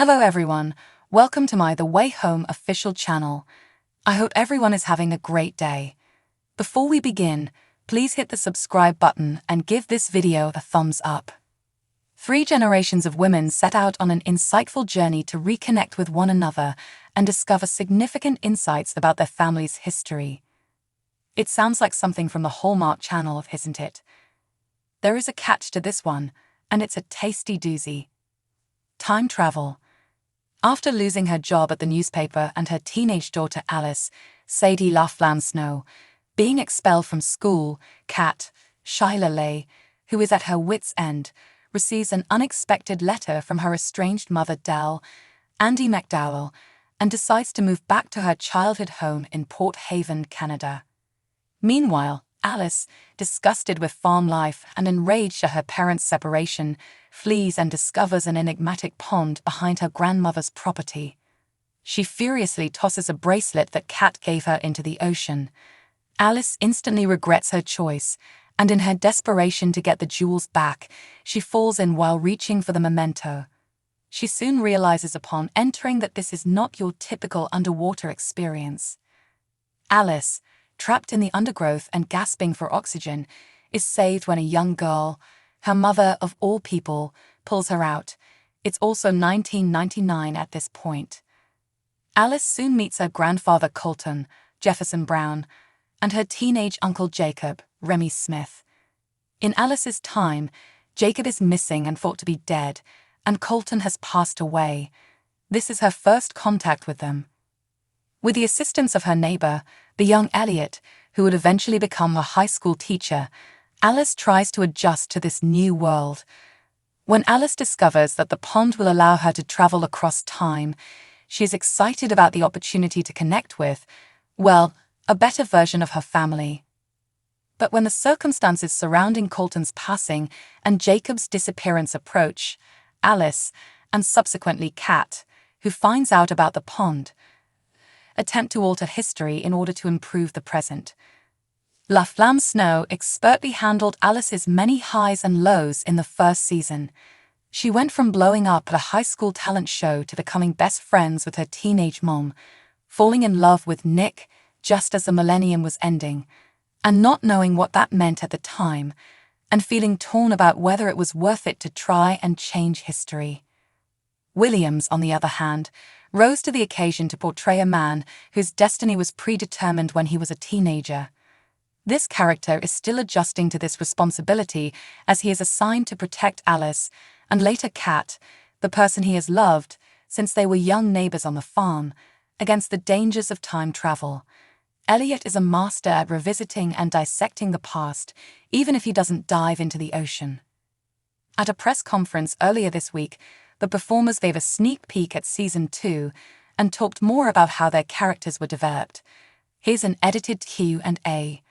Hello everyone, welcome to my The Way Home official channel. I hope everyone is having a great day. Before we begin, please hit the subscribe button and give this video a thumbs up. 3 generations of women set out on an insightful journey to reconnect with one another and discover significant insights about their family's history. It sounds like something from the Hallmark Channel, isn't it? There is a catch to this one, and it's a tasty doozy. Time travel. After losing her job at the newspaper and her teenage daughter Alice, Sadie La Flamme Snow, being expelled from school, Kat, Shyla Leigh, who is at her wit's end, receives an unexpected letter from her estranged mother Dell, Andy McDowell, and decides to move back to her childhood home in Port Haven, Canada. Meanwhile, Alice, disgusted with farm life and enraged at her parents' separation, flees and discovers an enigmatic pond behind her grandmother's property. She furiously tosses a bracelet that Kat gave her into the ocean. Alice instantly regrets her choice, and in her desperation to get the jewels back, she falls in while reaching for the memento. She soon realizes upon entering that this is not your typical underwater experience. Alice, trapped in the undergrowth and gasping for oxygen, is saved when a young girl, her mother of all people, pulls her out. It's also 1999 at this point. Alice soon meets her grandfather Colton, Jefferson Brown, and her teenage uncle Jacob, Remy Smith. In Alice's time, Jacob is missing and thought to be dead, and Colton has passed away. This is her first contact with them. With the assistance of her neighbor, the young Elliot, who would eventually become a high school teacher, Alice tries to adjust to this new world. When Alice discovers that the pond will allow her to travel across time, she is excited about the opportunity to connect with, well, a better version of her family. But when the circumstances surrounding Colton's passing and Jacob's disappearance approach, Alice, and subsequently Kat, who finds out about the pond, attempt to alter history in order to improve the present. La Flamme Snow expertly handled Alice's many highs and lows in the first season. She went from blowing up at a high school talent show to becoming best friends with her teenage mom, falling in love with Nick just as the millennium was ending, and not knowing what that meant at the time, and feeling torn about whether it was worth it to try and change history. Williams, on the other hand, rose to the occasion to portray a man whose destiny was predetermined when he was a teenager. This character is still adjusting to this responsibility as he is assigned to protect Alice, and later Kat, the person he has loved, since they were young neighbors on the farm, against the dangers of time travel. Elliot is a master at revisiting and dissecting the past, even if he doesn't dive into the ocean. At a press conference earlier this week, the performers gave a sneak peek at Season 2 and talked more about how their characters were developed. Here's an edited Q&A.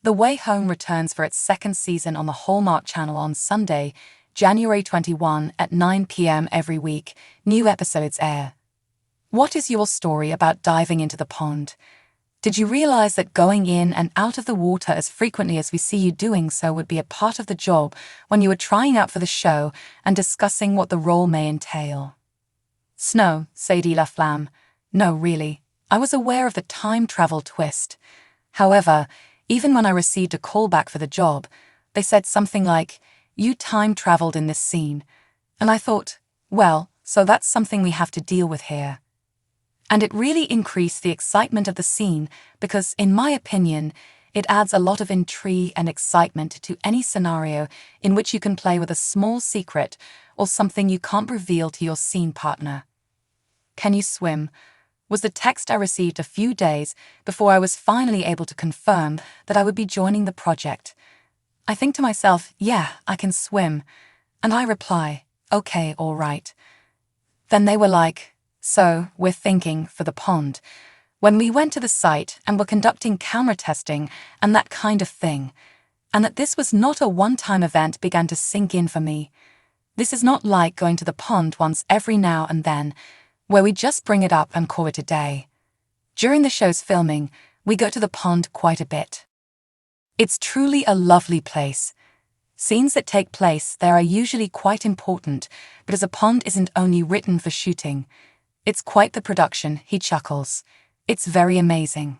The Way Home returns for its second season on the Hallmark Channel on Sunday, January 21 at 9 p.m. every week. New episodes air. What is your story about diving into the pond? Did you realize that going in and out of the water as frequently as we see you doing so would be a part of the job when you were trying out for the show and discussing what the role may entail? Snow, Sadie La Flamme. No, really. I was aware of the time travel twist. However, even when I received a callback for the job, they said something like, "You time traveled in this scene." And I thought, well, so that's something we have to deal with here. And it really increased the excitement of the scene because, in my opinion, it adds a lot of intrigue and excitement to any scenario in which you can play with a small secret or something you can't reveal to your scene partner. Can you swim? Was the text I received a few days before I was finally able to confirm that I would be joining the project. I think to myself, yeah, I can swim. And I reply, okay, all right. Then they were like, so, we're thinking for the pond. When we went to the site and were conducting camera testing and that kind of thing, and that this was not a one-time event began to sink in for me. This is not like going to the pond once every now and then, where we just bring it up and call it a day. During the show's filming, we go to the pond quite a bit. It's truly a lovely place. Scenes that take place there are usually quite important, because a pond isn't only written for shooting. It's quite the production, he chuckles. It's very amazing.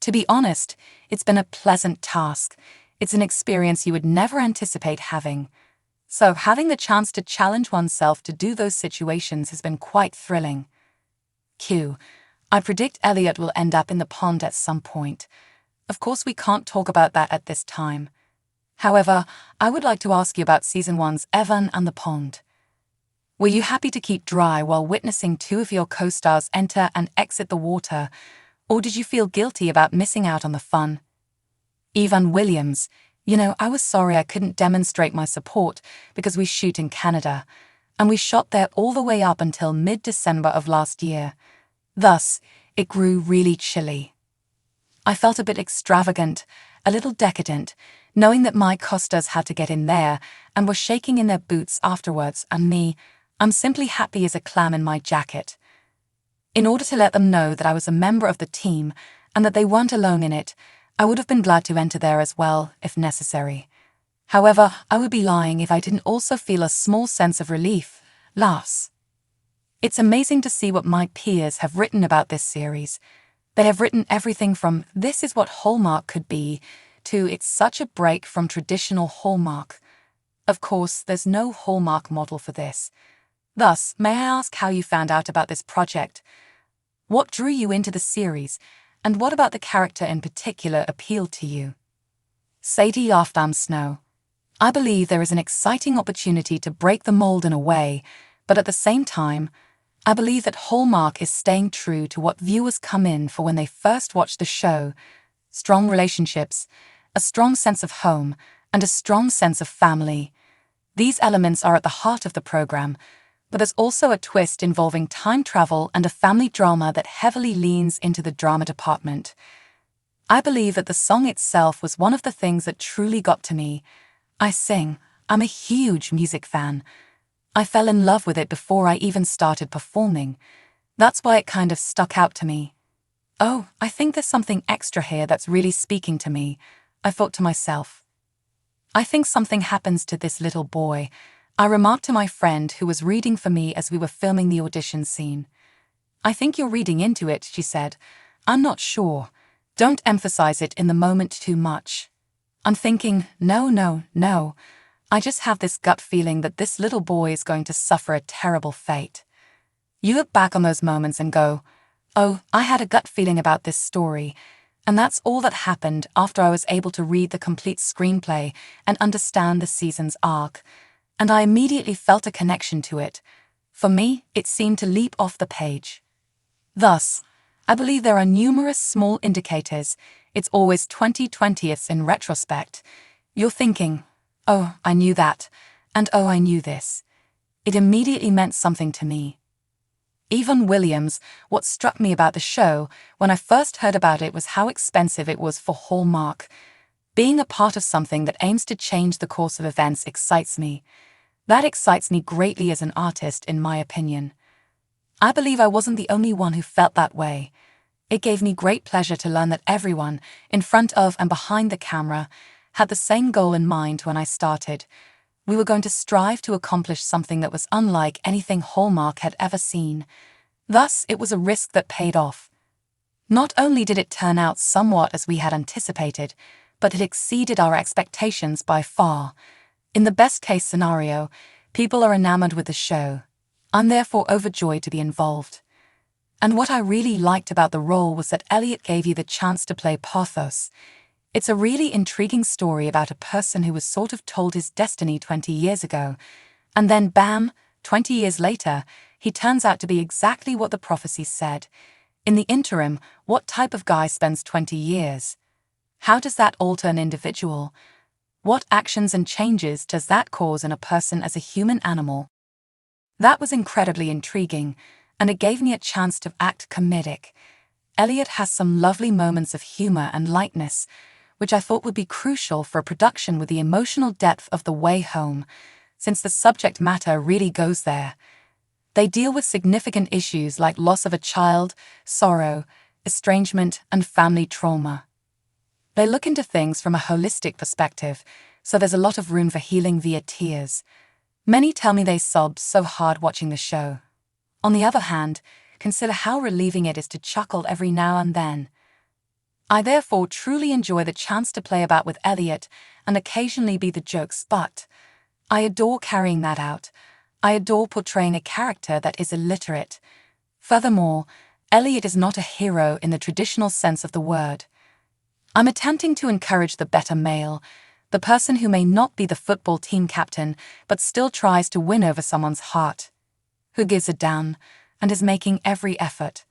To be honest, it's been a pleasant task. It's an experience you would never anticipate having. So having the chance to challenge oneself to do those situations has been quite thrilling. Q. I predict Elliot will end up in the pond at some point. Of course, we can't talk about that at this time. However, I would like to ask you about Season 1's Evan and the Pond. Were you happy to keep dry while witnessing two of your co-stars enter and exit the water, or did you feel guilty about missing out on the fun? Evan Williams, I was sorry I couldn't demonstrate my support because we shoot in Canada, and we shot there all the way up until mid-December of last year. Thus, it grew really chilly. I felt a bit extravagant, a little decadent, knowing that my costers had to get in there and were shaking in their boots afterwards, and me, I'm simply happy as a clam in my jacket. In order to let them know that I was a member of the team and that they weren't alone in it, I would have been glad to enter there as well, if necessary. However, I would be lying if I didn't also feel a small sense of relief, laughs. It's amazing to see what my peers have written about this series. They have written everything from "this is what Hallmark could be" to "it's such a break from traditional Hallmark." Of course, there's no Hallmark model for this. Thus, may I ask how you found out about this project? What drew you into the series, and what about the character in particular appealed to you? Sadie laughed. Snow. I believe there is an exciting opportunity to break the mold in a way, but at the same time, I believe that Hallmark is staying true to what viewers come in for when they first watch the show: strong relationships, a strong sense of home, and a strong sense of family. These elements are at the heart of the program, but there's also a twist involving time travel and a family drama that heavily leans into the drama department. I believe that the song itself was one of the things that truly got to me. I sing. I'm a huge music fan. I fell in love with it before I even started performing. That's why it kind of stuck out to me. Oh, I think there's something extra here that's really speaking to me, I thought to myself. I think something happens to this little boy, I remarked to my friend who was reading for me as we were filming the audition scene. I think you're reading into it, she said. I'm not sure. Don't emphasize it in the moment too much. I'm thinking, no. I just have this gut feeling that this little boy is going to suffer a terrible fate. You look back on those moments and go, oh, I had a gut feeling about this story. And that's all that happened after I was able to read the complete screenplay and understand the season's arc. And I immediately felt a connection to it. For me, it seemed to leap off the page. Thus, I believe there are numerous small indicators. It's always 20/20ths in retrospect. You're thinking, oh, I knew that, and oh, I knew this. It immediately meant something to me. Evan Williams, what struck me about the show when I first heard about it was how expensive it was for Hallmark. Being a part of something that aims to change the course of events excites me. That excites me greatly as an artist, in my opinion. I believe I wasn't the only one who felt that way. It gave me great pleasure to learn that everyone, in front of and behind the camera, had the same goal in mind when I started. We were going to strive to accomplish something that was unlike anything Hallmark had ever seen. Thus, it was a risk that paid off. Not only did it turn out somewhat as we had anticipated, but it exceeded our expectations by far. In the best-case scenario, people are enamored with the show. I'm therefore overjoyed to be involved. And what I really liked about the role was that Elliot gave you the chance to play Porthos. It's a really intriguing story about a person who was sort of told his destiny 20 years ago, and then bam, 20 years later, he turns out to be exactly what the prophecy said. In the interim, what type of guy spends 20 years? How does that alter an individual? What actions and changes does that cause in a person as a human animal? That was incredibly intriguing, and it gave me a chance to act comedic. Elliot has some lovely moments of humor and lightness, which I thought would be crucial for a production with the emotional depth of The Way Home, since the subject matter really goes there. They deal with significant issues like loss of a child, sorrow, estrangement, and family trauma. They look into things from a holistic perspective, so there's a lot of room for healing via tears. Many tell me they sob so hard watching the show. On the other hand, consider how relieving it is to chuckle every now and then. I therefore truly enjoy the chance to play about with Elliot and occasionally be the joke's butt. I adore carrying that out. I adore portraying a character that is illiterate. Furthermore, Elliot is not a hero in the traditional sense of the word. I'm attempting to encourage the better male, the person who may not be the football team captain but still tries to win over someone's heart, who gives a damn and is making every effort.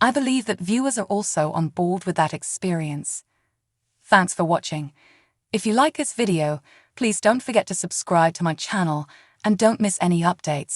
I believe that viewers are also on board with that experience. Thanks for watching. If you like this video, please don't forget to subscribe to my channel and don't miss any updates.